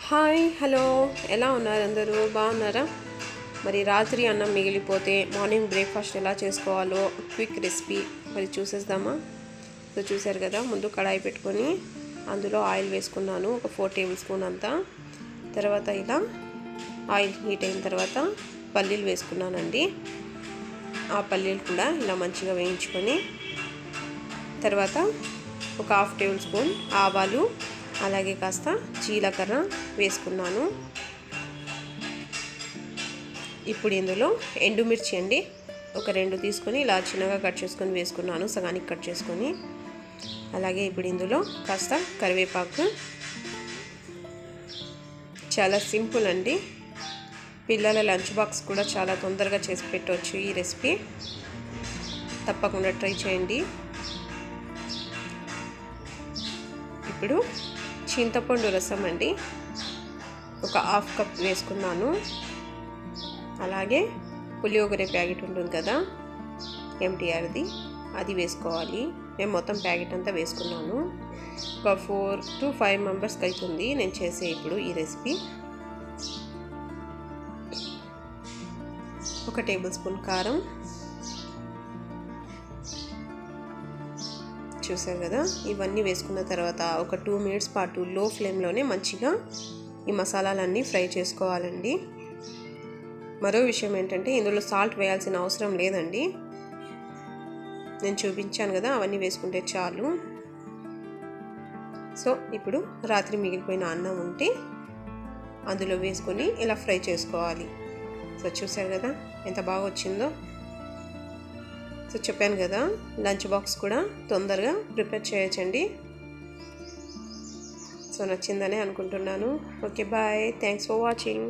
Hi hello ఎలా ఉన్నారు అందరూ బాగున్నారా? మరి రాత్రి అన్నం మిగిలిపోతే మార్నింగ్ బ్రేక్ఫాస్ట్ ఎలా చేసుకోవాలో క్విక్ రెసిపీ మరి చూసేద్దామా? సో చూసారు కదా, ముందు కడాయి పెట్టుకొని అందులో ఆయిల్ వేసుకున్నాను, ఒక 4 టేబుల్ స్పూన్ అంతా. తర్వాత ఇలా ఆయిల్ హీట్ అయిన తర్వాత పల్లీలు వేసుకున్నానండి. ఆ పల్లీలు కూడా ఇలా మంచిగా వేయించుకొని తర్వాత ఒక 1/2 టేబుల్ స్పూన్ ఆవాలు, అలాగే కాస్త జీలకర్ర వేసుకున్నాను. ఇప్పుడు ఇందులో ఎండుమిర్చి అండి ఒక 2 తీసుకొని ఇలా చిన్నగా కట్ చేసుకొని వేసుకున్నాను, సగానికి కట్ చేసుకొని. అలాగే ఇప్పుడు ఇందులో కాస్త కరివేపాకు. చాలా సింపుల్ అండి, పిల్లల లంచ్ బాక్స్ కూడా చాలా తొందరగా చేసి పెట్టవచ్చు ఈ రెసిపీ. తప్పకుండా ట్రై చేయండి. ఇప్పుడు చింతపండు రసం అండి ఒక 1/2 కప్ వేసుకున్నాను. అలాగే పులియోగరే ప్యాకెట్ ఉంటుంది కదా, ఎంటీఆర్ది, అది వేసుకోవాలి. నేను మొత్తం ప్యాకెట్ అంతా వేసుకున్నాను. ఒక 4 to 5 మెంబర్స్కి అవుతుంది నేను చేసే ఇప్పుడు ఈ రెసిపీ. 1 టేబుల్ స్పూన్ కారం. చూసారు కదా, ఇవన్నీ వేసుకున్న తర్వాత ఒక 2 మినిట్స్ పాటు లో ఫ్లేమ్లోనే మంచిగా ఈ మసాలాలన్నీ ఫ్రై చేసుకోవాలండి. మరో విషయం ఏంటంటే ఇందులో సాల్ట్ వేయాల్సిన అవసరం లేదండి, నేను చూపించాను కదా, అవన్నీ వేసుకుంటే చాలు. సో ఇప్పుడు రాత్రి మిగిలిపోయిన అన్నం ఉంటే అందులో వేసుకొని ఇలా ఫ్రై చేసుకోవాలి. సో చూసారు కదా ఎంత బాగా వచ్చిందో. సో చెప్పాను కదా, లంచ్ బాక్స్ కూడా తొందరగా ప్రిపేర్ చేయొచ్చండి. సో నచ్చిందనే అనుకుంటున్నాను. Okay bye, thanks for watching.